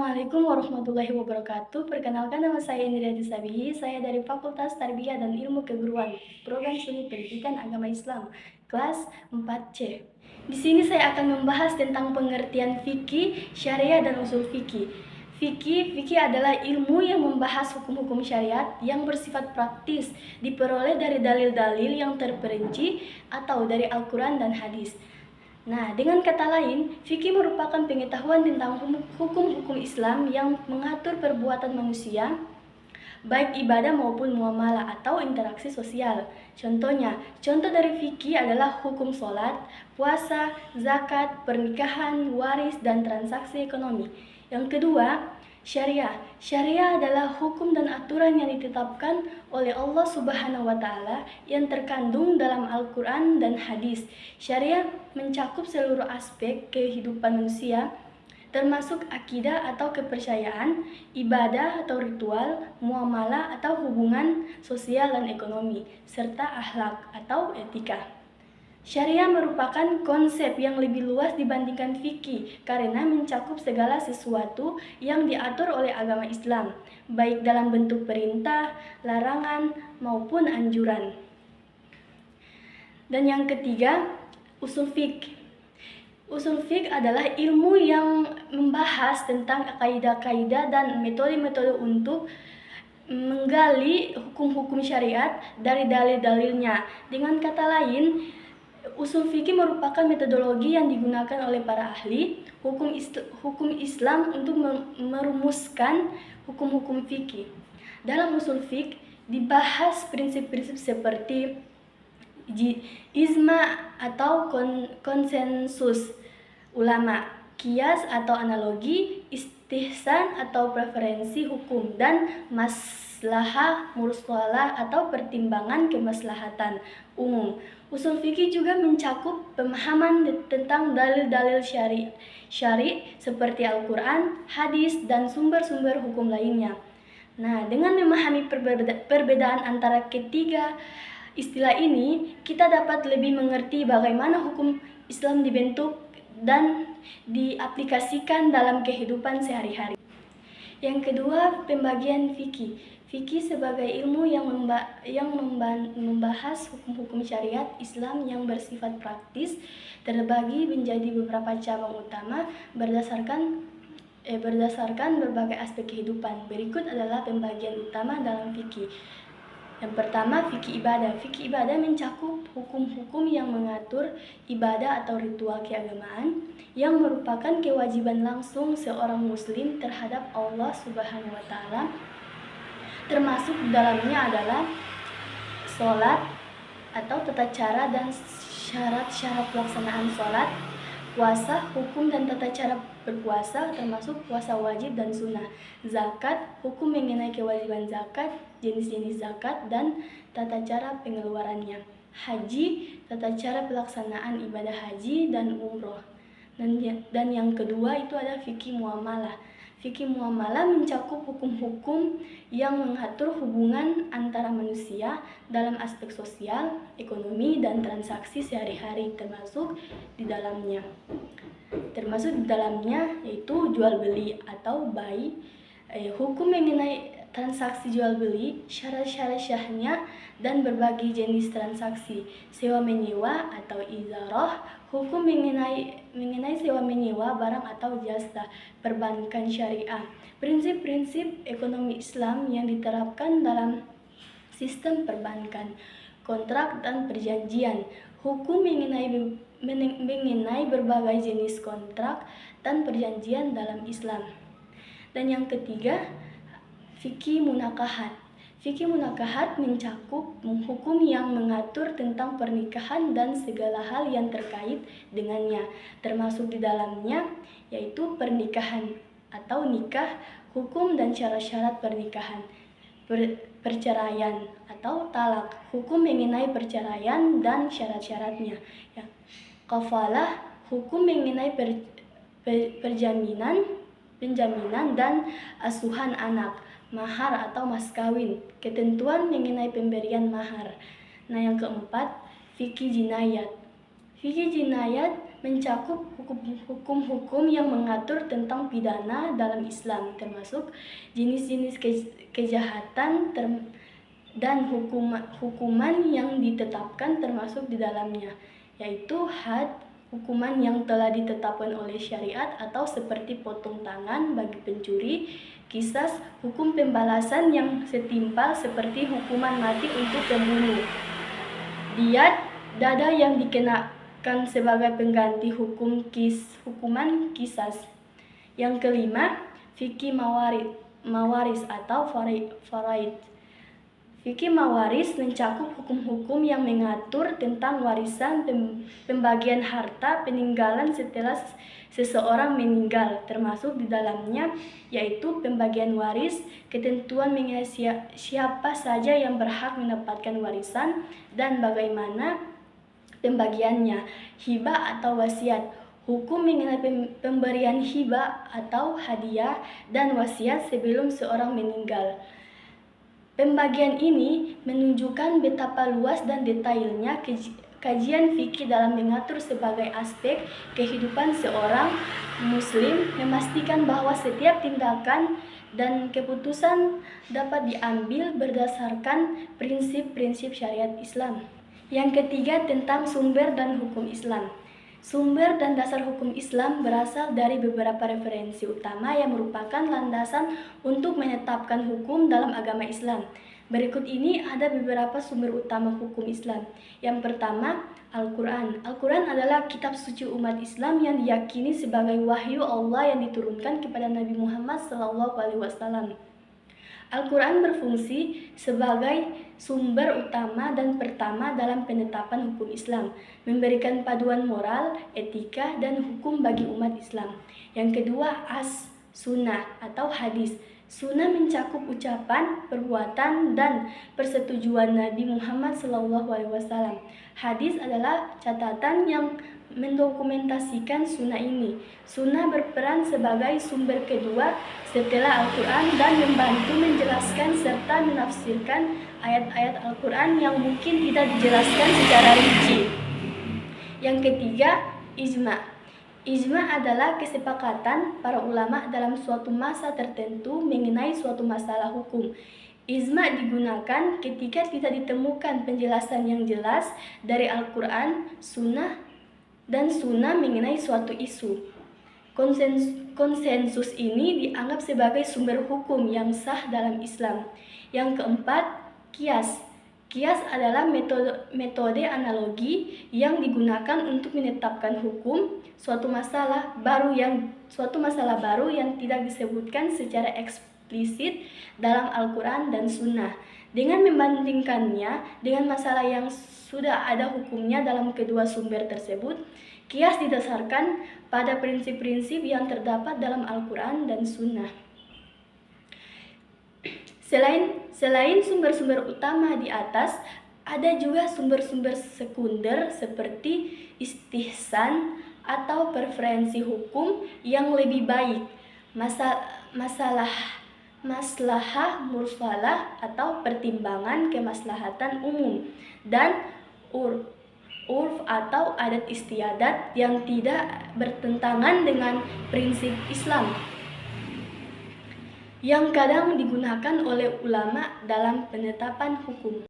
Assalamualaikum warahmatullahi wabarakatuh. Perkenalkan, nama saya Indriati Sabihi. Saya dari Fakultas Tarbiyah dan Ilmu Keguruan, Program Studi Pendidikan Agama Islam, kelas 4C. Di sini saya akan membahas tentang pengertian fikih, syariah, dan usul fikih. Fikih adalah ilmu yang membahas hukum-hukum syariat yang bersifat praktis, diperoleh dari dalil-dalil yang terperinci atau dari Al-Quran dan hadis. Nah, dengan kata lain, fikih merupakan pengetahuan tentang hukum-hukum Islam yang mengatur perbuatan manusia, baik ibadah maupun muamalah atau interaksi sosial. Contoh dari fikih adalah hukum sholat, puasa, zakat, pernikahan, waris, dan transaksi ekonomi. Yang kedua, syariah. Syariah adalah hukum dan aturan yang ditetapkan oleh Allah Subhanahu wa Ta'ala yang terkandung dalam Al-Quran dan hadis. Syariah mencakup seluruh aspek kehidupan manusia, termasuk akidah atau kepercayaan, ibadah atau ritual, muamalah atau hubungan sosial dan ekonomi, serta akhlak atau etika. Syariah merupakan konsep yang lebih luas dibandingkan fikih karena mencakup segala sesuatu yang diatur oleh agama Islam, baik dalam bentuk perintah, larangan, maupun anjuran. Dan yang ketiga, usul fikih. Usul fikih adalah ilmu yang membahas tentang kaidah-kaidah dan metode-metode untuk menggali hukum-hukum syariat dari dalil-dalilnya. Dengan kata lain, usul fikih merupakan metodologi yang digunakan oleh para ahli hukum Islam untuk merumuskan hukum-hukum fikih. Dalam usul fikih dibahas prinsip-prinsip seperti ijma atau konsensus ulama, kias atau analogi, istihsan atau preferensi hukum, dan maslahah mursalah atau pertimbangan kemaslahatan umum. Usul fikih juga mencakup pemahaman tentang dalil-dalil syari seperti Al-Quran, hadis, dan sumber-sumber hukum lainnya. Nah, dengan memahami perbedaan antara ketiga istilah ini, kita dapat lebih mengerti bagaimana hukum Islam dibentuk dan diaplikasikan dalam kehidupan sehari-hari. Yang kedua, pembagian fikih. Fikih sebagai ilmu yang membahas hukum-hukum syariat Islam yang bersifat praktis, terbagi menjadi beberapa cabang utama berdasarkan berbagai aspek kehidupan. Berikut adalah pembagian utama dalam fikih. Yang pertama, fikih ibadah. Fikih ibadah mencakup hukum-hukum yang mengatur ibadah atau ritual keagamaan yang merupakan kewajiban langsung seorang muslim terhadap Allah Subhanahu wa Ta'ala. Termasuk dalamnya adalah sholat atau tata cara dan syarat-syarat pelaksanaan sholat, puasa, hukum dan tata cara berpuasa termasuk puasa wajib dan sunnah, zakat, hukum mengenai kewajiban zakat, jenis-jenis zakat dan tata cara pengeluarannya, haji, tata cara pelaksanaan ibadah haji dan umroh. Dan yang kedua itu ada fikih muamalah. Fikih muamalah mencakup hukum-hukum yang mengatur hubungan antara manusia dalam aspek sosial, ekonomi, dan transaksi sehari-hari, termasuk di dalamnya yaitu jual beli atau buy, hukum mengenai transaksi jual beli, syarat-syarat syahnya, dan berbagai jenis transaksi, sewa menyewa atau ijarah, hukum mengenai sewa menyewa barang atau jasa, perbankan syariah, prinsip-prinsip ekonomi Islam yang diterapkan dalam sistem perbankan, kontrak dan perjanjian, hukum mengenai berbagai jenis kontrak dan perjanjian dalam Islam. Dan yang ketiga, fikih munakahat. Fikih munakahat mencakup hukum yang mengatur tentang pernikahan dan segala hal yang terkait dengannya, termasuk di dalamnya yaitu pernikahan atau nikah, hukum dan syarat-syarat pernikahan, perceraian atau talak, hukum mengenai perceraian dan syarat-syaratnya, kafalah, hukum mengenai penjaminan dan asuhan anak, mahar atau mas kawin, ketentuan mengenai pemberian mahar. Nah, yang keempat, fikih jinayat. Fikih jinayat mencakup hukum-hukum yang mengatur tentang pidana dalam Islam, termasuk jenis-jenis kejahatan dan hukuman yang ditetapkan termasuk di dalamnya, yaitu had, hukuman yang telah ditetapkan oleh syariat atau seperti potong tangan bagi pencuri, kisas, hukum pembalasan yang setimpal seperti hukuman mati untuk pembunuh, diat, dada yang dikenakan sebagai pengganti hukuman kisas. Yang kelima, fikih mawaris atau faraid. Fikih mawaris mencakup hukum-hukum yang mengatur tentang warisan, pembagian harta peninggalan setelah seseorang meninggal, termasuk di dalamnya yaitu pembagian waris, ketentuan mengenai siapa saja yang berhak mendapatkan warisan dan bagaimana pembagiannya, hibah atau wasiat, hukum mengenai pemberian hibah atau hadiah dan wasiat sebelum seorang meninggal. Pembagian ini menunjukkan betapa luas dan detailnya kajian fikih dalam mengatur sebagai aspek kehidupan seorang muslim, memastikan bahwa setiap tindakan dan keputusan dapat diambil berdasarkan prinsip-prinsip syariat Islam. Yang ketiga, tentang sumber dan hukum Islam. Sumber dan dasar hukum Islam berasal dari beberapa referensi utama yang merupakan landasan untuk menetapkan hukum dalam agama Islam. Berikut ini ada beberapa sumber utama hukum Islam. Yang pertama, Al-Quran. Al-Quran adalah kitab suci umat Islam yang diyakini sebagai wahyu Allah yang diturunkan kepada Nabi Muhammad SAW. Al-Quran berfungsi sebagai sumber utama dan pertama dalam penetapan hukum Islam, memberikan paduan moral, etika, dan hukum bagi umat Islam. Yang kedua, sunnah atau hadis. Sunnah mencakup ucapan, perbuatan, dan persetujuan Nabi Muhammad SAW. Hadis adalah catatan yang mendokumentasikan sunnah ini. Sunnah berperan sebagai sumber kedua setelah Al-Quran dan membantu menjelaskan serta menafsirkan ayat-ayat Al-Quran yang mungkin tidak dijelaskan secara rinci. Yang ketiga, ijma. Ijma adalah kesepakatan para ulama dalam suatu masa tertentu mengenai suatu masalah hukum. Ijma digunakan ketika tidak ditemukan penjelasan yang jelas dari Al-Quran, dan sunnah mengenai suatu isu. Konsensus ini dianggap sebagai sumber hukum yang sah dalam Islam. Yang keempat, kias. Kias adalah metode analogi yang digunakan untuk menetapkan hukum suatu masalah baru yang tidak disebutkan secara eksplisit dalam Al-Quran dan Sunnah. Dengan membandingkannya dengan masalah yang sudah ada hukumnya dalam kedua sumber tersebut, kias didasarkan pada prinsip-prinsip yang terdapat dalam Al-Quran dan Sunnah. Selain sumber-sumber utama di atas, ada juga sumber-sumber sekunder seperti istihsan atau preferensi hukum yang lebih baik, maslahah mursalah atau pertimbangan kemaslahatan umum, dan urf atau adat istiadat yang tidak bertentangan dengan prinsip Islam, yang kadang digunakan oleh ulama dalam penetapan hukum.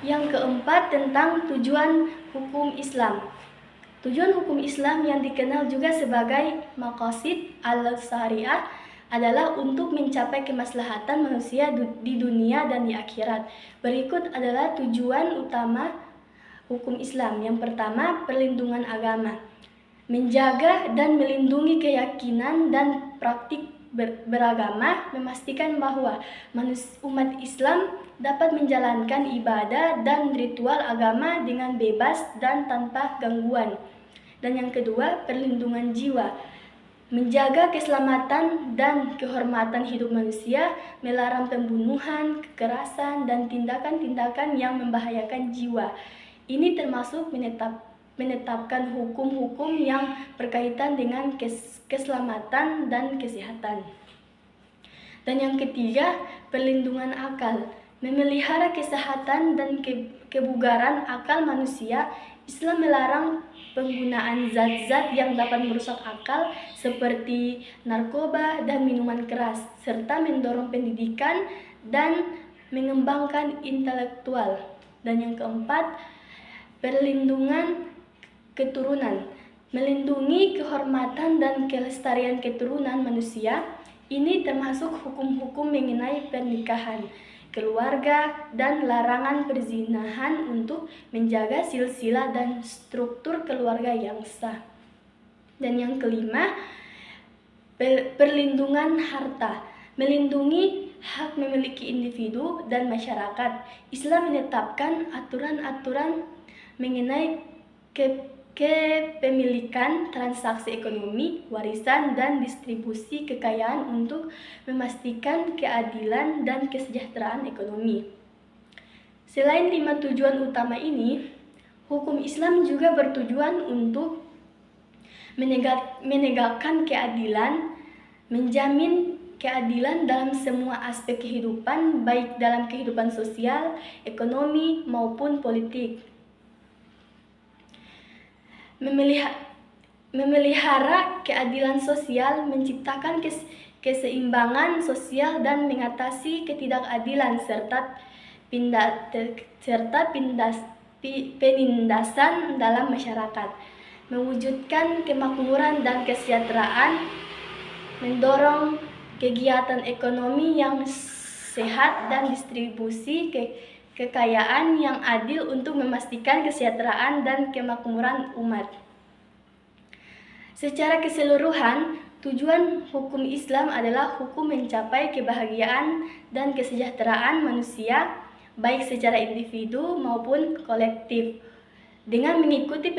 Yang keempat, tentang tujuan hukum Islam. Tujuan hukum Islam yang dikenal juga sebagai maqasid al-syariah adalah untuk mencapai kemaslahatan manusia di dunia dan di akhirat. Berikut adalah tujuan utama hukum Islam. Yang pertama, perlindungan agama. Menjaga dan melindungi keyakinan dan praktik beragama, memastikan bahwa umat Islam dapat menjalankan ibadah dan ritual agama dengan bebas dan tanpa gangguan. Dan yang kedua, perlindungan jiwa. Menjaga keselamatan dan kehormatan hidup manusia, melarang pembunuhan, kekerasan, dan tindakan-tindakan yang membahayakan jiwa. Ini termasuk menetapkan hukum-hukum yang berkaitan dengan keselamatan dan kesehatan. Dan yang ketiga, perlindungan akal. Memelihara kesehatan dan kebugaran akal manusia. Islam melarang penggunaan zat-zat yang dapat merusak akal seperti narkoba dan minuman keras, serta mendorong pendidikan dan mengembangkan intelektual. Dan yang keempat, perlindungan keturunan. Melindungi kehormatan dan kelestarian keturunan manusia. Ini termasuk hukum-hukum mengenai pernikahan, keluarga, dan larangan perzinahan untuk menjaga silsilah dan struktur keluarga yang sah. Dan yang kelima, perlindungan harta. Melindungi hak memiliki individu dan masyarakat. Islam menetapkan aturan-aturan mengenai kepemilikan, transaksi ekonomi, warisan, dan distribusi kekayaan untuk memastikan keadilan dan kesejahteraan ekonomi. Selain 5 tujuan utama ini, hukum Islam juga bertujuan untuk menegakkan keadilan, menjamin keadilan dalam semua aspek kehidupan, baik dalam kehidupan sosial, ekonomi, maupun politik. Memelihara keadilan sosial, menciptakan keseimbangan sosial dan mengatasi ketidakadilan serta penindasan dalam masyarakat, mewujudkan kemakmuran dan kesejahteraan, mendorong kegiatan ekonomi yang sehat dan distribusi kekayaan yang adil untuk memastikan kesejahteraan dan kemakmuran umat. Secara keseluruhan, tujuan hukum Islam adalah hukum mencapai kebahagiaan dan kesejahteraan manusia, baik secara individu maupun kolektif. Dengan mengikuti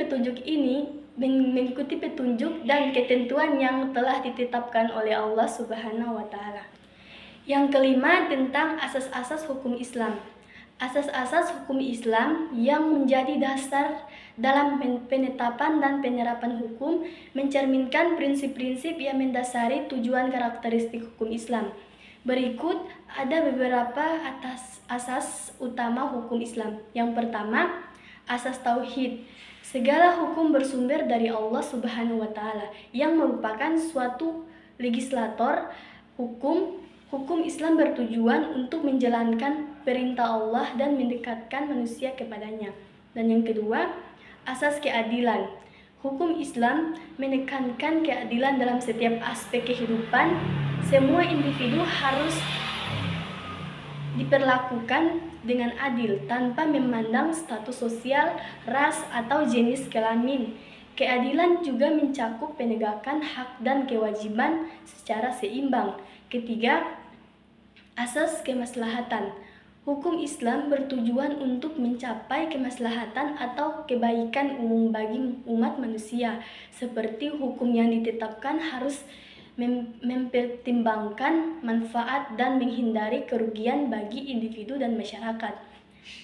petunjuk dan ketentuan yang telah ditetapkan oleh Allah Subhanahu wa Ta'ala. Yang kelima, tentang asas-asas hukum Islam. Asas-asas hukum Islam yang menjadi dasar dalam penetapan dan penerapan hukum mencerminkan prinsip-prinsip yang mendasari tujuan karakteristik hukum Islam. Berikut ada beberapa asas utama hukum Islam. Yang pertama, asas tauhid. Segala hukum bersumber dari Allah Subhanahu wa Ta'ala yang merupakan suatu legislator hukum. Hukum Islam bertujuan untuk menjalankan perintah Allah dan mendekatkan manusia kepadanya. Dan yang kedua, asas keadilan. Hukum Islam menekankan keadilan dalam setiap aspek kehidupan. Semua individu harus diperlakukan dengan adil tanpa memandang status sosial, ras, atau jenis kelamin. Keadilan juga mencakup penegakan hak dan kewajiban secara seimbang. Ketiga, asas kemaslahatan. Hukum Islam bertujuan untuk mencapai kemaslahatan atau kebaikan umum bagi umat manusia, seperti hukum yang ditetapkan harus mempertimbangkan manfaat dan menghindari kerugian bagi individu dan masyarakat.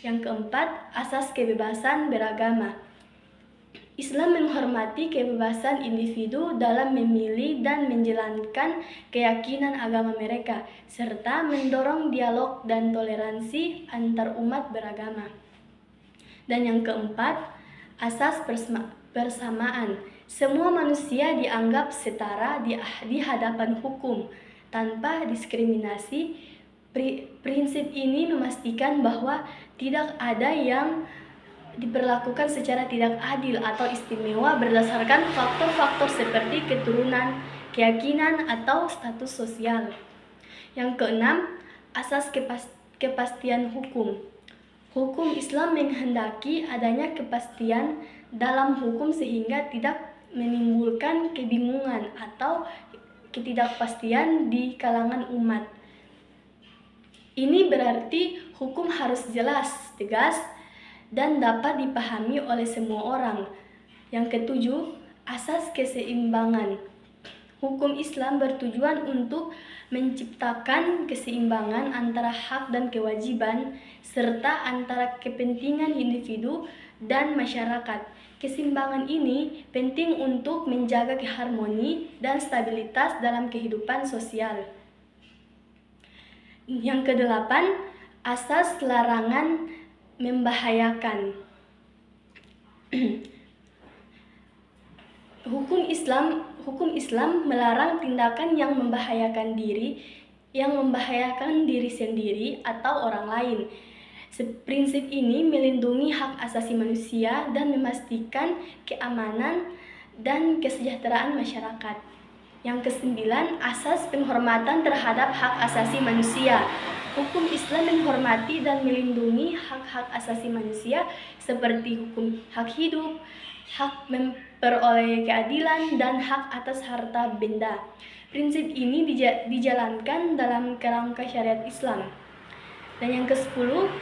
Yang keempat, asas kebebasan beragama. Islam menghormati kebebasan individu dalam memilih dan menjalankan keyakinan agama mereka, serta mendorong dialog dan toleransi antar umat beragama. Dan yang keempat, asas persamaan. Semua manusia dianggap setara di hadapan hukum, tanpa diskriminasi. Prinsip ini memastikan bahwa tidak ada yang diperlakukan secara tidak adil atau istimewa berdasarkan faktor-faktor seperti keturunan, keyakinan, atau status sosial. Yang keenam, asas kepastian hukum. Hukum Islam menghendaki adanya kepastian dalam hukum sehingga tidak menimbulkan kebingungan atau ketidakpastian di kalangan umat. Ini berarti hukum harus jelas, tegas, dan dapat dipahami oleh semua orang. Yang ketujuh, asas keseimbangan. Hukum Islam bertujuan untuk menciptakan keseimbangan antara hak dan kewajiban, serta antara kepentingan individu dan masyarakat. Keseimbangan ini penting untuk menjaga harmoni dan stabilitas dalam kehidupan sosial. Yang kedelapan, asas larangan membahayakan. Hukum Islam melarang tindakan yang membahayakan diri sendiri atau orang lain. Prinsip ini melindungi hak asasi manusia dan memastikan keamanan dan kesejahteraan masyarakat. Yang kesembilan, asas penghormatan terhadap hak asasi manusia. Hukum Islam menghormati dan melindungi hak-hak asasi manusia seperti hukum hak hidup, hak memperoleh keadilan, dan hak atas harta benda. Prinsip ini dijalankan dalam kerangka syariat Islam. Dan yang ke-10,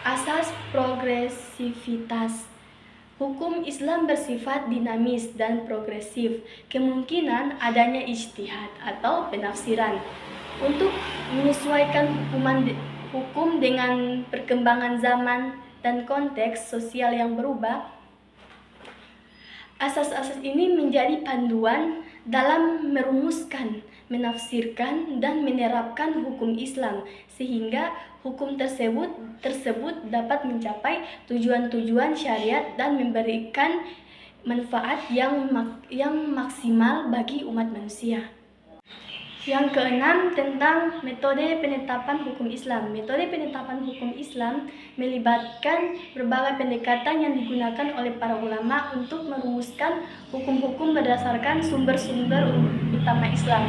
asas progresivitas. Hukum Islam bersifat dinamis dan progresif. Kemungkinan adanya ijtihad atau penafsiran untuk menyesuaikan hukum dengan perkembangan zaman dan konteks sosial yang berubah. Asas-asas ini menjadi panduan dalam merumuskan, menafsirkan, dan menerapkan hukum Islam, sehingga hukum tersebut dapat mencapai tujuan-tujuan syariat dan memberikan manfaat yang maksimal bagi umat manusia. Yang keenam, tentang metode penetapan hukum Islam. Metode penetapan hukum Islam melibatkan berbagai pendekatan yang digunakan oleh para ulama untuk merumuskan hukum-hukum berdasarkan sumber-sumber utama Islam.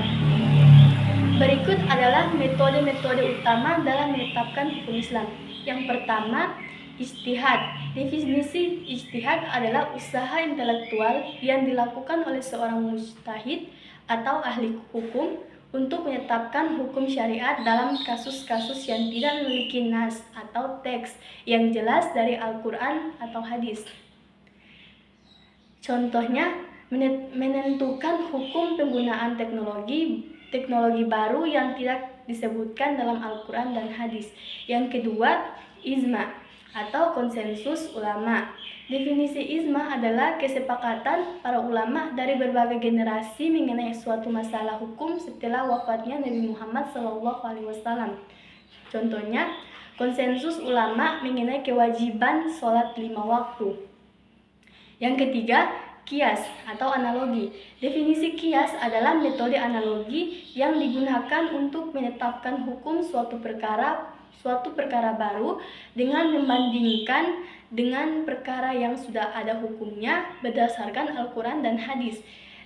Berikut adalah metode-metode utama dalam menetapkan hukum Islam. Yang pertama, ijtihad. Definisi ijtihad adalah usaha intelektual yang dilakukan oleh seorang mujtahid atau ahli hukum untuk menetapkan hukum syariat dalam kasus-kasus yang tidak memiliki nas atau teks yang jelas dari Al-Quran atau hadis. Contohnya, menentukan hukum penggunaan teknologi baru yang tidak disebutkan dalam Al-Quran dan hadis. Yang kedua, ijma atau konsensus ulama. Definisi ijma adalah kesepakatan para ulama dari berbagai generasi mengenai suatu masalah hukum setelah wafatnya Nabi Muhammad SAW. Contohnya, konsensus ulama mengenai kewajiban sholat 5 waktu. Yang ketiga, kias atau analogi. Definisi kias adalah metode analogi yang digunakan untuk menetapkan hukum suatu perkara baru dengan membandingkan dengan perkara yang sudah ada hukumnya berdasarkan Al-Quran dan hadis,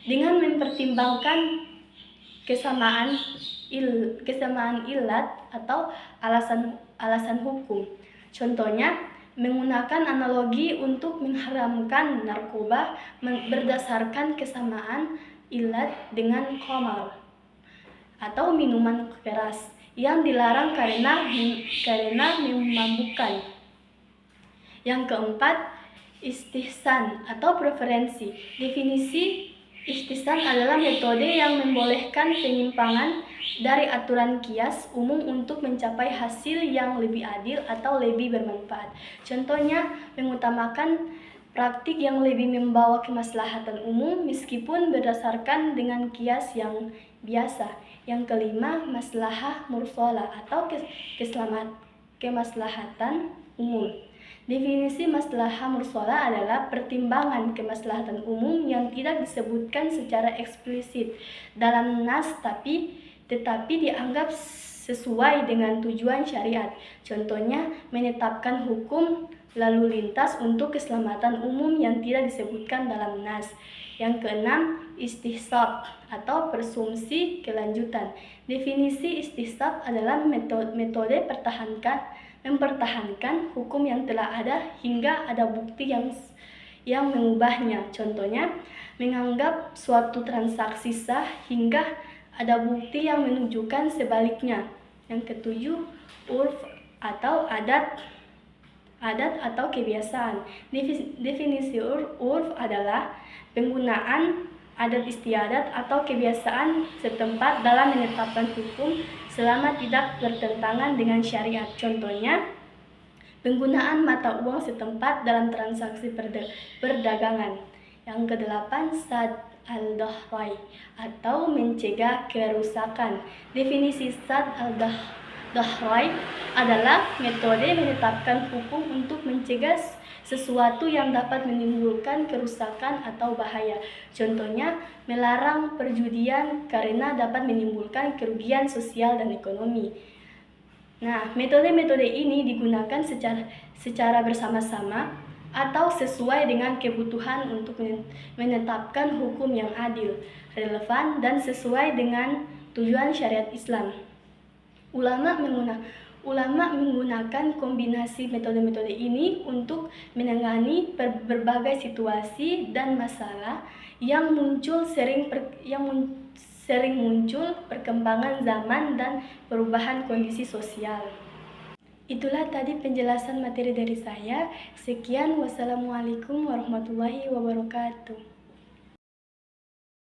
dengan mempertimbangkan kesamaan ilat atau alasan hukum. Contohnya, menggunakan analogi untuk mengharamkan narkoba berdasarkan kesamaan ilat dengan khamar atau minuman keras yang dilarang karena memabukkan. Yang keempat, istihsan atau preferensi. Definisi istihsan adalah metode yang membolehkan penyimpangan dari aturan kias umum untuk mencapai hasil yang lebih adil atau lebih bermanfaat. Contohnya, mengutamakan praktik yang lebih membawa kemaslahatan umum meskipun berdasarkan dengan kias yang biasa. Yang kelima, maslahah mursalah atau kemaslahatan umum. Definisi maslahah mursalah adalah pertimbangan kemaslahatan umum yang tidak disebutkan secara eksplisit dalam nas tetapi dianggap sesuai dengan tujuan syariat. Contohnya, menetapkan hukum lalu lintas untuk keselamatan umum yang tidak disebutkan dalam nas. Yang keenam, istihsab atau presumpsi kelanjutan. Definisi istihsab adalah metode mempertahankan hukum yang telah ada hingga ada bukti yang mengubahnya. Contohnya, menganggap suatu transaksi sah hingga ada bukti yang menunjukkan sebaliknya. Yang ketujuh, urf atau adat atau kebiasaan. Definisi urf adalah penggunaan adat istiadat atau kebiasaan setempat dalam menetapkan hukum selama tidak bertentangan dengan syariat. Contohnya, penggunaan mata uang setempat dalam transaksi perdagangan. Yang kedelapan, sad al-dahrai atau mencegah kerusakan. Definisi sad Dahrai adalah metode menetapkan hukum untuk mencegah sesuatu yang dapat menimbulkan kerusakan atau bahaya. Contohnya, melarang perjudian karena dapat menimbulkan kerugian sosial dan ekonomi. Nah, metode-metode ini digunakan secara bersama-sama atau sesuai dengan kebutuhan untuk menetapkan hukum yang adil, relevan, dan sesuai dengan tujuan syariat Islam. Ulama menggunakan kombinasi metode-metode ini untuk menangani berbagai situasi dan masalah yang sering muncul perkembangan zaman dan perubahan kondisi sosial. Itulah tadi penjelasan materi dari saya. Sekian, wassalamualaikum warahmatullahi wabarakatuh.